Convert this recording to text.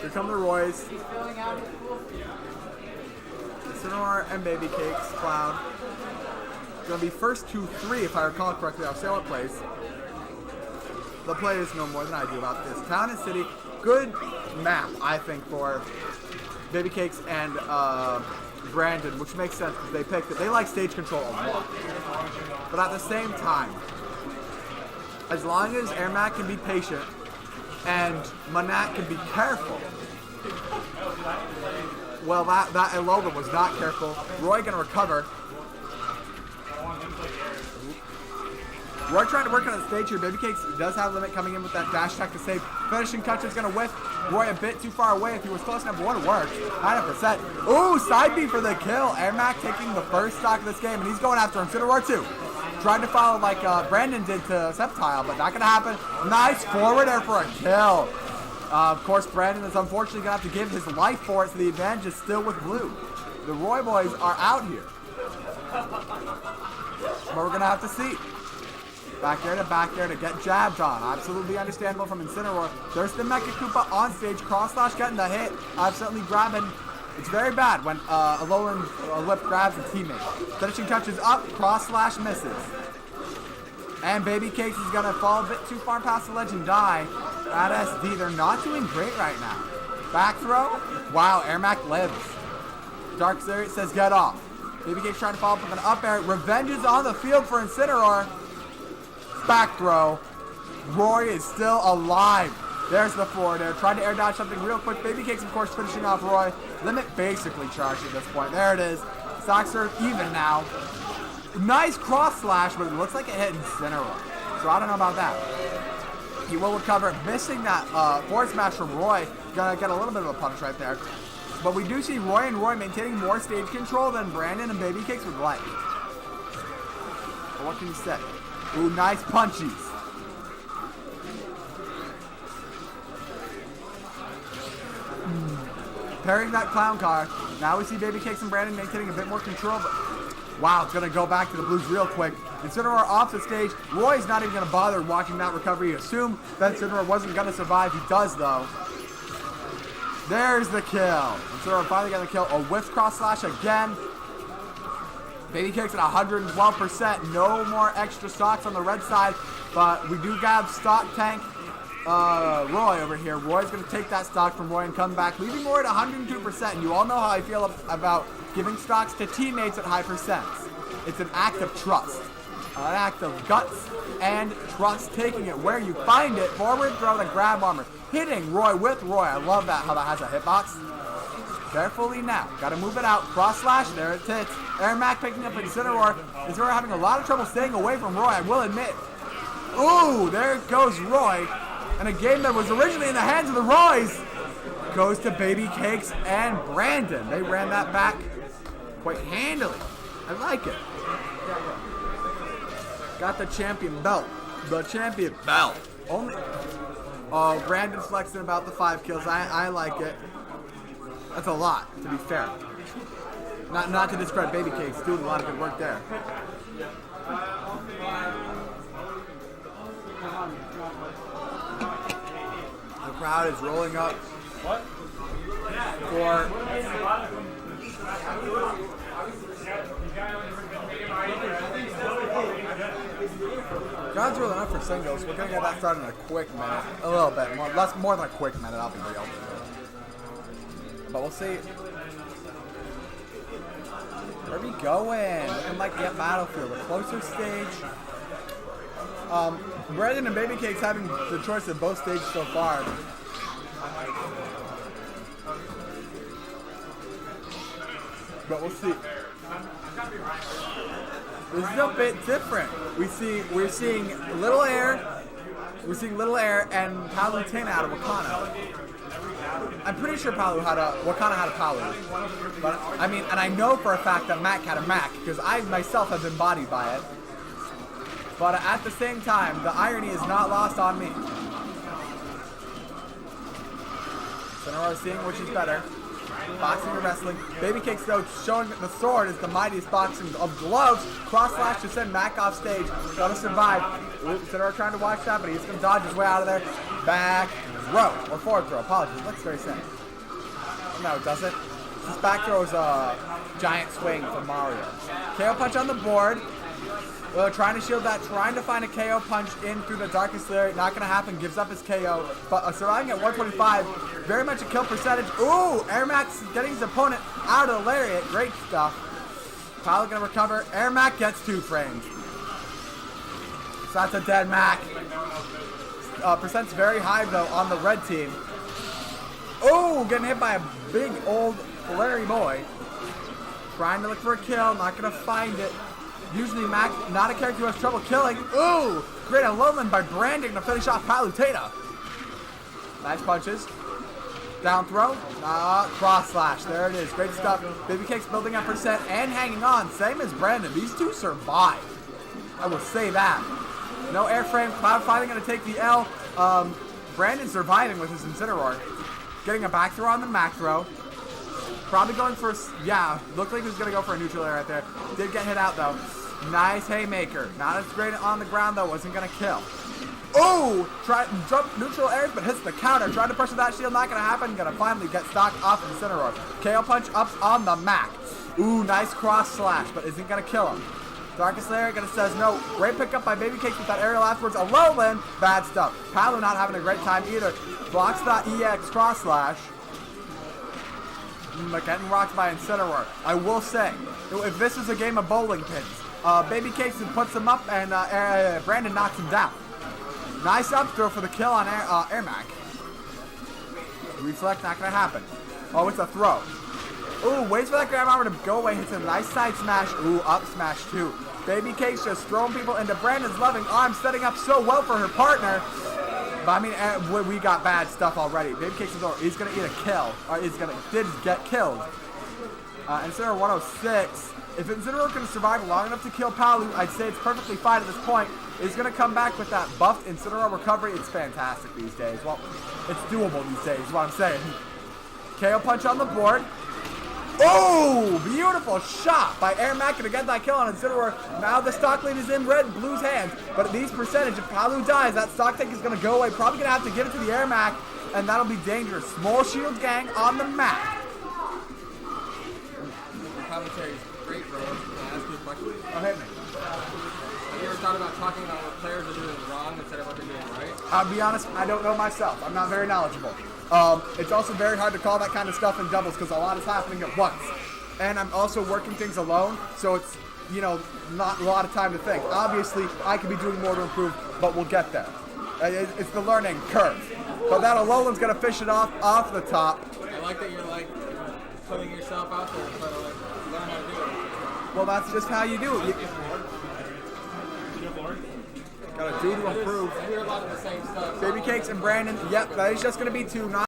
Here come the Roys. Incineroar and Babycakes. Cloud. Gonna be first 2-3 if I recall correctly. I'll say what plays. The players know more than I do about this. Town and City, good map, I think, for Babycakes and Brandon, which makes sense because they picked it. They like stage control a lot. But at the same time, as long as Airmat can be patient and Manat can be careful, well, that Ilola was not careful. Roy gonna recover. Roy trying to work on the stage here. Babycakes does have a limit coming in with that dash attack to save. Finishing touch is going to whiff. Roy a bit too far away. If he was close enough, it would have worked. 100%. Ooh, side B for the kill. Airmac taking the first stock of this game, and he's going after him. Incineroar 2. Trying to follow like Brandon did to Sceptile, but not going to happen. Nice forward air for a kill. Of course, Brandon is unfortunately going to have to give his life for it, so the advantage is still with blue. The Roy boys are out here. But we're going to have to see. Back there to get jabbed on. Absolutely understandable from Incineroar. There's the Mecha Koopa on stage. Cross slash getting the hit. Absolutely grabbing. It's very bad when Alolan Lip grabs a teammate. Finishing touches up. Cross slash misses. And Babycakes is going to fall a bit too far past the ledge and die. At SD, they're not doing great right now. Back throw. Wow, Airmac lives. Dark Zeriat says get off. Babycakes trying to follow up with an up air. Revenge is on the field for Incineroar. Back throw. Roy is still alive. There's the forward air. Trying to air dodge something real quick. Babycakes, of course, finishing off Roy. Limit basically charged at this point. There it is. Stock serve even now. Nice cross slash, but it looks like it hit Incineroar. So I don't know about that. He will recover. Missing that forward smash from Roy. Gonna get a little bit of a punish right there. But we do see Roy and Roy maintaining more stage control than Brandon and Babycakes would like. But what can you say? Ooh, nice punchies. Parrying that clown car. Now we see Babycakes and Brandon maintaining a bit more control. But wow, it's going to go back to the Blues real quick. Incineroar off the stage. Roy's not even going to bother watching that recovery. He assumed that Incineroar wasn't going to survive. He does, though. There's the kill. Incineroar finally got the kill. A whiff cross slash again. Babycakes at 112%. No more extra stocks on the red side, but we do have stock tank Roy over here. Roy's going to take that stock from Roy and come back, leaving Roy at 102%. And you all know how I feel about giving stocks to teammates at high percents. It's an act of trust, an act of guts and trust. Taking it where you find it. Forward throw to grab armor. Hitting Roy with Roy. I love that, how that has a hitbox. Carefully now. Got to move it out. Cross slash. There it hits. Airmac picking up Incineroar. Incineroar having a lot of trouble staying away from Roy, I will admit. Ooh, there goes Roy. And a game that was originally in the hands of the Roys goes to Babycakes and Brandon. They ran that back quite handily. I like it. Got the champion belt. The champion belt. Only. Oh, Brandon flexing about the 5 kills. I like it. That's a lot, to be fair. Not to discredit Babycakes, doing a lot of good work there. The crowd is rolling up for crowd's rolling up for singles. We're gonna get that started in a quick minute. A little bit more than a quick minute, I'll be real. But we'll see. Where are we going? Looking like the Battlefield, a closer stage. Brandon and Babycakes having the choice of both stages so far. But we'll see. This is a bit different. We're seeing Little Air. We're seeing Little Air and Palutena out of Wakana. I'm pretty sure Wakana had a Palu. But I mean, and I know for a fact that Mac had a Mac because I myself have been bodied by it. But at the same time, the irony is not lost on me. Incineroar seeing which is better. Boxing or wrestling. Babycakes though showing that the sword is the mightiest boxing of gloves. Cross slash to send Mac off stage. Gotta survive. Incineroar trying to watch that, but he's gonna dodge his way out of there. Back throw, or forward throw, apologies, it looks very same. No, it doesn't. This back throw is a giant swing from Mario. KO punch on the board. Trying to shield that, trying to find a KO punch in through the Darkest Lariat. Not going to happen, gives up his KO. But surviving at 125, very much a kill percentage. Ooh, Airmax getting his opponent out of the Lariat. Great stuff. Palu going to recover. Airmac gets 2 frames. So that's a dead Mac. Percent's very high, though, on the red team. Ooh, getting hit by a big old Larry boy. Trying to look for a kill, not going to find it. Usually Mac, not a character who has trouble killing. Ooh, great Alolan by Branding to finish off Palutena. Nice punches. Down throw. Cross slash. There it is. Great stuff. Babycakes building up percent and hanging on. Same as Brandon. These two survive. I will say that. No airframe. Cloud Fighting going to take the L. Brandon surviving with his Incineroar. Getting a back throw on the Mac throw. Probably going for, yeah, looked like he was going to go for a neutral air right there. Did get hit out, though. Nice haymaker. Not as great on the ground, though. Wasn't going to kill. Ooh! Jump neutral airs, but hits the counter. Tried to pressure that shield. Not going to happen. Going to finally get stocked off of the Incineroar. KO punch up on the Mac. Ooh, nice cross slash, but isn't going to kill him. Darkest Lair going to says no. Great pickup by Babycakes with that aerial afterwards. Alolan, bad stuff. Palu not having a great time either. Blocks that EX cross slash. Getting rocked by Incineroar. I will say, if this is a game of bowling pins, Babycakes puts him up and Brandon knocks him down. Nice up throw for the kill on Airmac. Reflect, not going to happen. Oh, it's a throw. Ooh, waits for that grab armor to go away. Hits a nice side smash. Ooh, up smash too. Babycakes just throwing people into Brandon's loving arms, setting up so well for her partner. But I mean, we got bad stuff already. Babycakes is over. He's gonna eat a kill, or did get killed. Incineroar 106. If Incineroar can survive long enough to kill Palu, I'd say it's perfectly fine at this point. He's gonna come back with that buffed Incineroar recovery. It's fantastic these days. Well, it's doable these days, is what I'm saying. KO punch on the board. Oh, beautiful shot by Airmac to get that kill on Incineroar. Now the stock lead is in red blue's hands, but at these percentage, if Palu dies, that stock tank is going to go away. Probably going to have to give it to the Airmac, and that'll be dangerous. Small shield gang on the Mac. Your commentary is great, bro. Can I ask you a question? Oh, hit me. Have you ever thought about talking about what players are doing wrong instead of what they're doing right? I'll be honest, I don't know myself. I'm not very knowledgeable. It's also very hard to call that kind of stuff in doubles because a lot is happening at once. And I'm also working things alone, so it's, you know, not a lot of time to think. Obviously, I could be doing more to improve, but we'll get there. It's the learning curve. But that Alolan's going to fish it off the top. I like that you're, like, putting yourself out there and trying to, like, learn how to do it. Well, that's just how you do it. Got to do to improve. I hear a lot of the same stuff. Babycakes and Brandon, yep, that is just going to be 2.